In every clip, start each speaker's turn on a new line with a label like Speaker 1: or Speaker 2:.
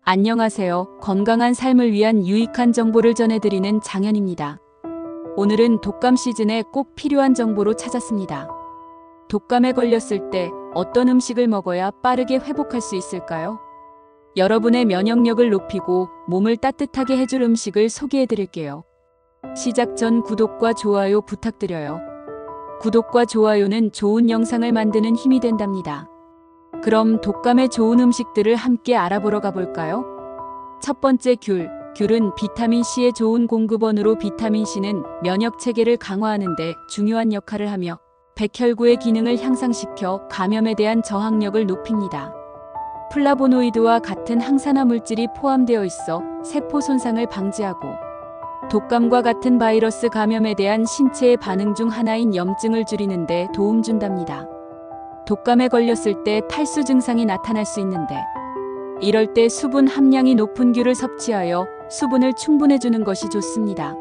Speaker 1: 안녕하세요. 건강한 삶을 위한 유익한 정보를 전해드리는 장현입니다. 오늘은 독감 시즌에 꼭 필요한 정보로 찾았습니다. 독감에 걸렸을 때 어떤 음식을 먹어야 빠르게 회복할 수 있을까요? 여러분의 면역력을 높이고 몸을 따뜻하게 해줄 음식을 소개해드릴게요. 시작 전 구독과 좋아요 부탁드려요. 구독과 좋아요는 좋은 영상을 만드는 힘이 된답니다. 그럼 독감에 좋은 음식들을 함께 알아보러 가볼까요? 첫 번째 귤은 비타민C의 좋은 공급원으로 비타민C는 면역체계를 강화하는 데 중요한 역할을 하며 백혈구의 기능을 향상시켜 감염에 대한 저항력을 높입니다. 플라보노이드와 같은 항산화 물질이 포함되어 있어 세포 손상을 방지하고 독감과 같은 바이러스 감염에 대한 신체의 반응 중 하나인 염증을 줄이는 데 도움 준답니다. 독감에 걸렸을 때 탈수 증상이 나타날 수 있는데 이럴 때 수분 함량이 높은 귤을 섭취하여 수분을 충분해주는 것이 좋습니다.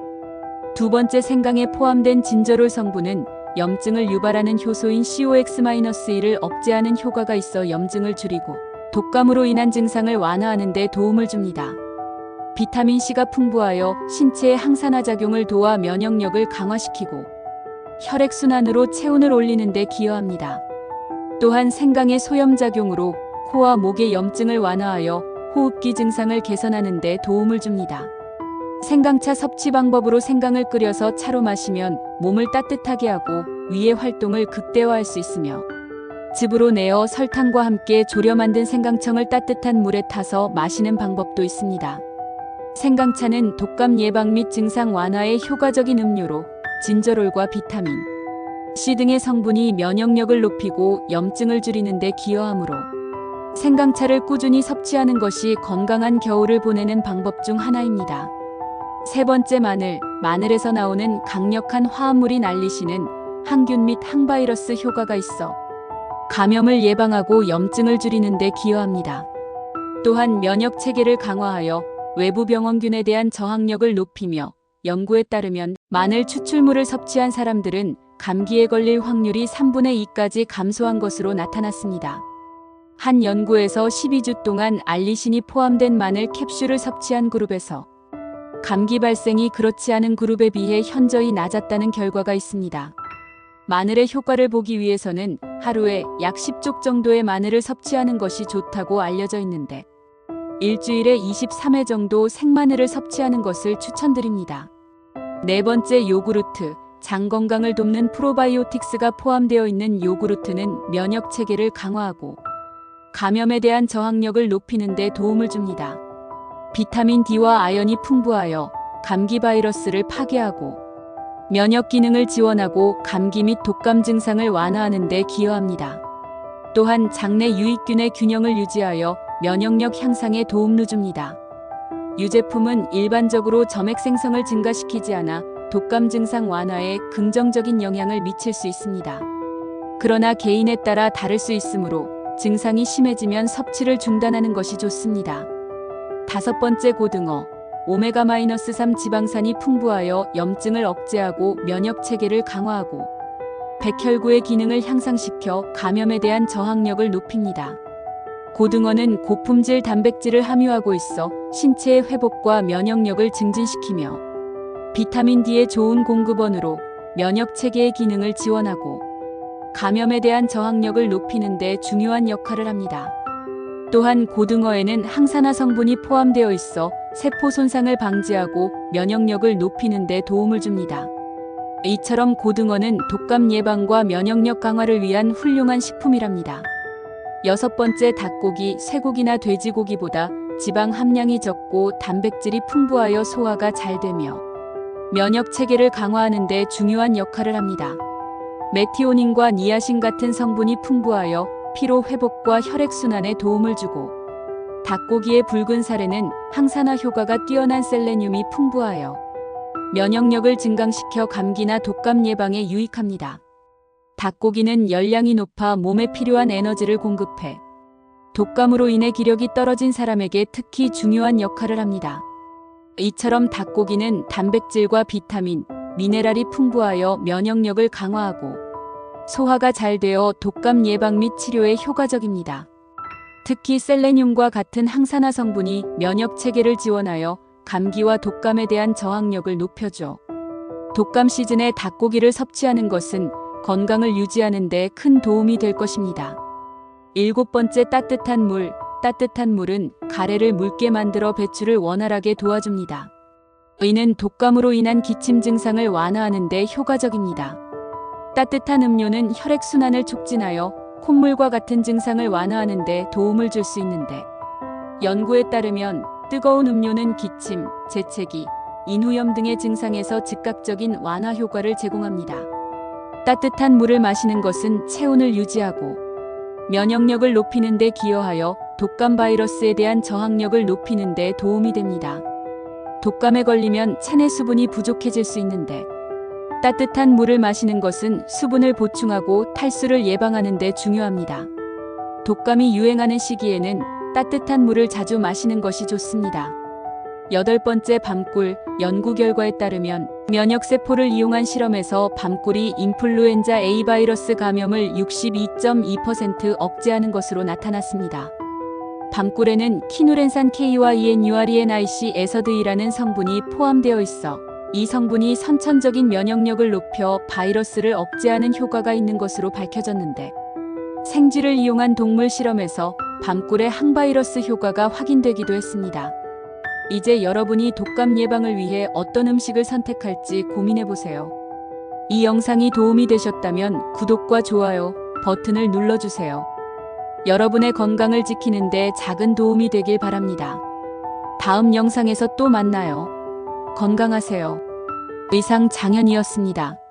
Speaker 1: 두 번째 생강에 포함된 진저롤 성분은 염증을 유발하는 효소인 COX-1을 억제하는 효과가 있어 염증을 줄이고 독감으로 인한 증상을 완화하는 데 도움을 줍니다. 비타민C가 풍부하여 신체의 항산화 작용을 도와 면역력을 강화시키고 혈액순환으로 체온을 올리는 데 기여합니다. 또한 생강의 소염작용으로 코와 목의 염증을 완화하여 호흡기 증상을 개선하는 데 도움을 줍니다. 생강차 섭취 방법으로 생강을 끓여서 차로 마시면 몸을 따뜻하게 하고 위의 활동을 극대화할 수 있으며 즙으로 내어 설탕과 함께 졸여 만든 생강청을 따뜻한 물에 타서 마시는 방법도 있습니다. 생강차는 독감 예방 및 증상 완화에 효과적인 음료로 진저롤과 비타민 C 등의 성분이 면역력을 높이고 염증을 줄이는 데 기여하므로 생강차를 꾸준히 섭취하는 것이 건강한 겨울을 보내는 방법 중 하나입니다. 세 번째 마늘에서 나오는 강력한 화합물인 알리신은 항균 및 항바이러스 효과가 있어 감염을 예방하고 염증을 줄이는 데 기여합니다. 또한 면역 체계를 강화하여 외부 병원균에 대한 저항력을 높이며 연구에 따르면 마늘 추출물을 섭취한 사람들은 감기에 걸릴 확률이 3분의 2까지 감소한 것으로 나타났습니다. 한 연구에서 12주 동안 알리신이 포함된 마늘 캡슐을 섭취한 그룹에서 감기 발생이 그렇지 않은 그룹에 비해 현저히 낮았다는 결과가 있습니다. 마늘의 효과를 보기 위해서는 하루에 약 10쪽 정도의 마늘을 섭취하는 것이 좋다고 알려져 있는데 일주일에 23회 정도 생마늘을 섭취하는 것을 추천드립니다. 네 번째 요구르트. 장 건강을 돕는 프로바이오틱스가 포함되어 있는 요구르트는 면역 체계를 강화하고 감염에 대한 저항력을 높이는 데 도움을 줍니다. 비타민 D와 아연이 풍부하여 감기 바이러스를 파괴하고 면역 기능을 지원하고 감기 및 독감 증상을 완화하는 데 기여합니다. 또한 장내 유익균의 균형을 유지하여 면역력 향상에 도움을 줍니다. 유제품은 일반적으로 점액 생성을 증가시키지 않아 독감 증상 완화에 긍정적인 영향을 미칠 수 있습니다. 그러나 개인에 따라 다를 수 있으므로 증상이 심해지면 섭취를 중단하는 것이 좋습니다. 다섯 번째 고등어. 오메가-3 지방산이 풍부하여 염증을 억제하고 면역 체계를 강화하고 백혈구의 기능을 향상시켜 감염에 대한 저항력을 높입니다. 고등어는 고품질 단백질을 함유하고 있어 신체의 회복과 면역력을 증진시키며 비타민 D의 좋은 공급원으로 면역 체계의 기능을 지원하고 감염에 대한 저항력을 높이는 데 중요한 역할을 합니다. 또한 고등어에는 항산화 성분이 포함되어 있어 세포 손상을 방지하고 면역력을 높이는 데 도움을 줍니다. 이처럼 고등어는 독감 예방과 면역력 강화를 위한 훌륭한 식품이랍니다. 여섯 번째 닭고기. 쇠고기나 돼지고기보다 지방 함량이 적고 단백질이 풍부하여 소화가 잘 되며 면역 체계를 강화하는 데 중요한 역할을 합니다. 메티오닌과 니아신 같은 성분이 풍부하여 피로 회복과 혈액순환에 도움을 주고 닭고기의 붉은 살에는 항산화 효과가 뛰어난 셀레늄이 풍부하여 면역력을 증강시켜 감기나 독감 예방에 유익합니다. 닭고기는 열량이 높아 몸에 필요한 에너지를 공급해 독감으로 인해 기력이 떨어진 사람에게 특히 중요한 역할을 합니다. 이처럼 닭고기는 단백질과 비타민, 미네랄이 풍부하여 면역력을 강화하고 소화가 잘 되어 독감 예방 및 치료에 효과적입니다. 특히 셀레늄과 같은 항산화 성분이 면역 체계를 지원하여 감기와 독감에 대한 저항력을 높여줘. 독감 시즌에 닭고기를 섭취하는 것은 건강을 유지하는 데 큰 도움이 될 것입니다. 7번째, 따뜻한 물. 따뜻한 물은 가래를 묽게 만들어 배출을 원활하게 도와줍니다. 이는 독감으로 인한 기침 증상을 완화하는 데 효과적입니다. 따뜻한 음료는 혈액순환을 촉진하여 콧물과 같은 증상을 완화하는 데 도움을 줄 수 있는데, 연구에 따르면 뜨거운 음료는 기침, 재채기, 인후염 등의 증상에서 즉각적인 완화 효과를 제공합니다. 따뜻한 물을 마시는 것은 체온을 유지하고 면역력을 높이는 데 기여하여 독감 바이러스에 대한 저항력을 높이는 데 도움이 됩니다. 독감에 걸리면 체내 수분이 부족해질 수 있는데, 따뜻한 물을 마시는 것은 수분을 보충하고 탈수를 예방하는 데 중요합니다. 독감이 유행하는 시기에는 따뜻한 물을 자주 마시는 것이 좋습니다. 8번째, 밤꿀. 연구 결과에 따르면 면역세포를 이용한 실험에서 밤꿀이 인플루엔자 A 바이러스 감염을 62.2% 억제하는 것으로 나타났습니다. 밤꿀에는 키누렌산 K와 ENURENIC 에서드이라는 성분이 포함되어 있어 이 성분이 선천적인 면역력을 높여 바이러스를 억제하는 효과가 있는 것으로 밝혀졌는데, 생쥐를 이용한 동물 실험에서 밤꿀의 항바이러스 효과가 확인되기도 했습니다. 이제 여러분이 독감 예방을 위해 어떤 음식을 선택할지 고민해보세요. 이 영상이 도움이 되셨다면 구독과 좋아요 버튼을 눌러주세요. 여러분의 건강을 지키는 데 작은 도움이 되길 바랍니다. 다음 영상에서 또 만나요. 건강하세요. 의상 장현이었습니다.